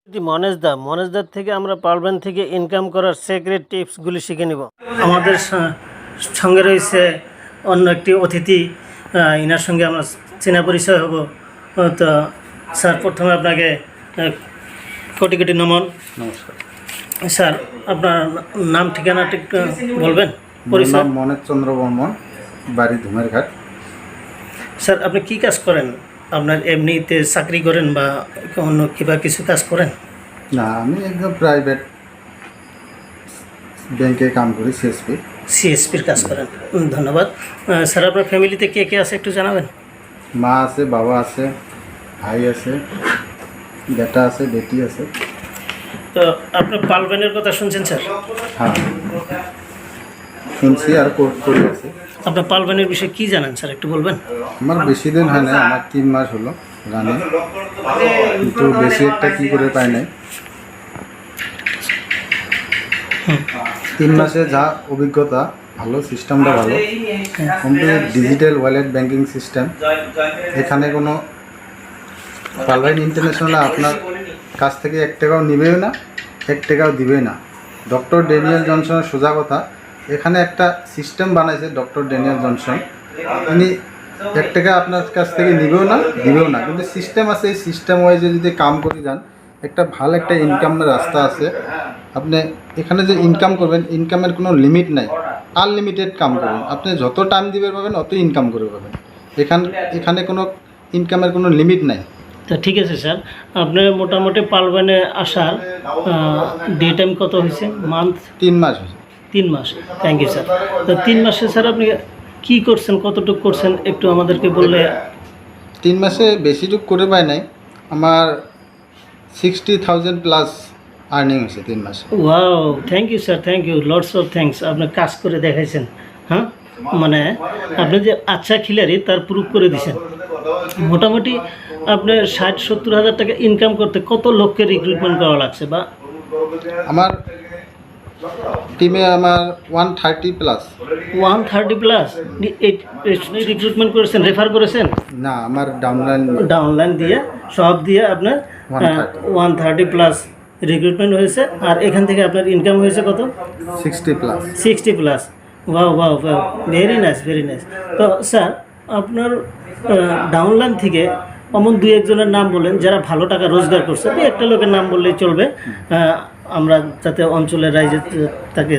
মনেজদার থেকে আমরা পালবেন থেকে ইনকাম করার সিক্রেট টিপসগুলি শিখে নিব। আমাদের সঙ্গে রয়েছে অন্য একটি অতিথি, ইনার সঙ্গে আমরা চেনা পরিচয় হব। তো স্যার, প্রথমে আপনাকে কোটি কোটি নমন। নমস্কার স্যার, আপনার নাম ঠিকানাটা একটু বলবেন? পরিচয় মনোজ চন্দ্র বর্মন, বাড়ি ধুমেরঘাট। স্যার, আপনি কি কাজ করেন? আপনার এমনিতে চাকরি করেন বা অন্য কিবা কিছু কাজ করেন? না, আমি একদম প্রাইভেট ব্যাংকে কাম করি, সিএসপির কাজ করেন। ধন্যবাদ। স্যার, আপনার ফ্যামিলিতে কে কে আছে একটু জানাবেন? মা আছে, বাবা আছে, ভাই আছে, বেটা আছে, বেটি আছে। তো আপনি পালবেনের কথা শুনছেন স্যার? হ্যাঁ, শুনছি আর করি আছে। আপনার পালবেনের বিষয়ে কি জানেন স্যার, একটু বলবেন? আমার বেশি দিন হয় না, আমার 3 মাস হলো রানে, কিন্তু বেশি একটা কী করে পাই নাই। 3 মাসে যা অভিজ্ঞতা, ভালো সিস্টেমটা ভালো, complete digital wallet banking system. এখানে কোনো পালবেন ইন্টারন্যাশনাল আপনার কাছ থেকে 1 টাকাও নিবেও না, 1 টাকাও দিবে না। ডক্টর ড্যানিয়েল জনসনের সোজা কথা, এখানে একটা সিস্টেম বানাইছে ডক্টর ড্যানিয়েল জনসন। উনি 1 টাকা আপনার কাছ থেকে নিবেও না, দিবেও না, কিন্তু সিস্টেম আছে। এই সিস্টেম ওয়াইজে যদি কাম করে যান, একটা ভালো একটা ইনকামের রাস্তা আছে। আপনি এখানে যে ইনকাম করবেন, ইনকামের কোনো লিমিট নাই, আনলিমিটেড কাম করবেন। আপনি যত টাইম দিবে পাবেন, অত ইনকাম করে পাবেন। এখানে কোনো ইনকামের কোনো লিমিট নাই। তো ঠিক আছে স্যার, আপনার মোটামুটি পালবেনে আসার ডে টাইম কত হয়েছে? মান্থ? 3 মাস হয়েছে। 3 মাস। Thank you sir. তো 3 মাসে স্যার আপনি কী করছেন, কতটুকু করছেন একটু আমাদেরকে বললে? 3 মাসে বেশিটুকু করে পাই নাই, আমার 60,000 প্লাস আর্নিং হয়েছে 3 মাসে। Wow, thank you sir, thank you, lots of thanks. আপনি কাজ করে দেখাইছেন। হ্যাঁ, মানে আপনি যে আচ্ছা খিলাড়ি তার প্রুফ করে দিয়েছেন। মোটামুটি আপনার 60-70 হাজার টাকা ইনকাম করতে কত লোককে রিক্রুটমেন্ট করা লাগছে? বা আমার টিমে আমার 130 প্লাস। 130 প্লাস রিক্রুটমেন্ট করেছেন, রেফার করেছেন? না, আমার ডাউনলাইন দিয়ে সব দিয়ে আপনার 130 প্লাস রিক্রুটমেন্ট হয়েছে। আর এখান থেকে আপনার ইনকাম হয়েছে কত? 60 plus. 60 plus. Wow wow wow, very nice, very nice. তো স্যার, আপনার ডাউনলাইন থেকে এমন 2-1 জনের নাম বলেন যারা ভালো টাকা রোজগার করছে। 2-1টা লোকের নাম বললেই চলবে, আমরা যাতে অঞ্চলের রাইজে তাকে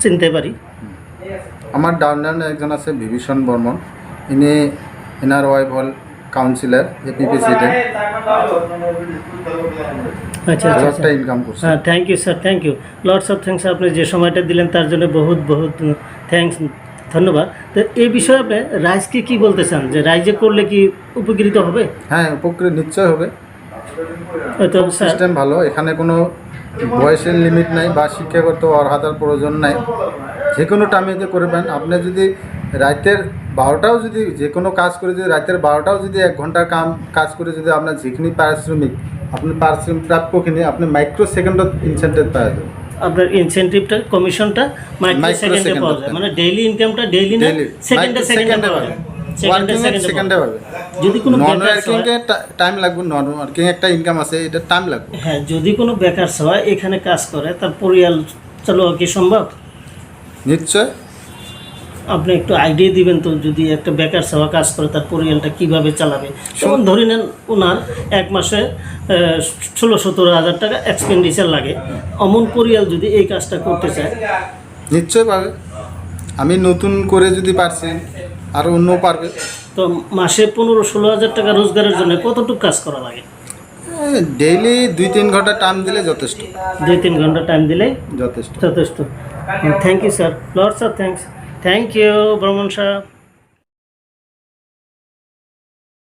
চিনতে পারি। আমার ডাউনলাইনে একজন আছে বিভীষণ বর্মন, এনার ওয়াইফ হল কাউন্সিলর, এপিপি সিটে। আচ্ছা আচ্ছা, ইনকাম করছে। হ্যাঁ, thank you sir, thank you, lots of thanks. আপনি যে সময়টা দিলেন তার জন্য বহুত বহুত থ্যাঙ্কস, ধন্যবাদ। তো এই বিষয়ে আপনি রাইজকে কী বলতে চান, যে রাইজে করলে কি উপকৃত হবে? হ্যাঁ, উপকৃত নিশ্চয় হবে। তো সিস্টেম ভালো, এখানে কোনো বয়সের লিমিট নাই বা শিক্ষাগত অর্হতার প্রয়োজন নাই, যে কোনো টাইমেতে করবেন। আপনি যদি রাতের 12টাও যদি যে কোনো কাজ করে, যদি রাতের 12টাও যদি 1 ঘন্টার কাজ করে, যদি আপনার যেখানে পারিশ্রমিক, আপনি পারিশ্রমিক প্রাপ্যখিনি আপনি মাইক্রো সেকেন্ডত ইনসেন্টিভ পাওয়া যাবে। আপনার ইনসেন্টিভটা, কমিশনটা মাইক্রো সেকেন্ডে পাওয়া যায়, মানে ডেইলি ইনকামটা ডেইলি না, সেকেন্ডে পাওয়া যায়। সেকেন্ডে পাবে। যদি কোনো নন ওয়ার্কিংয়ে টাইম লাগবে, নন ওয়ার্কিং একটা ইনকাম আছে, এটা টাইম লাগবে। হ্যাঁ, যদি কোনো বেকার সবাই এখানে কাজ করে, তার পরিবার চালানো কি সম্ভব? নিশ্চয়। আপনি একটু আইডিয়া দিবেন তো, যদি একটা বেকার সেবা কাজ করে তার পরিবারটা কীভাবে চালাবে? যেমন ধরে নেন ওনার 1 মাসে 16-17 হাজার টাকা এক্সপেন্ডিচার লাগে, অমন পরিবার যদি এই কাজটা করতে চায়, নিশ্চয় পাবে। আমি নতুন করে যদি পারছি, আর অন্য পারবে। তো মাসে 15-16 হাজার টাকা রোজগারের জন্য কতটুকু কাজ করা লাগে? ডেইলি 2-3 ঘন্টা টাইম দিলে যথেষ্ট। 2-3 ঘন্টা টাইম দিলেই যথেষ্ট। Thank you sir, lots of thanks. Thank you Barman সাহেব।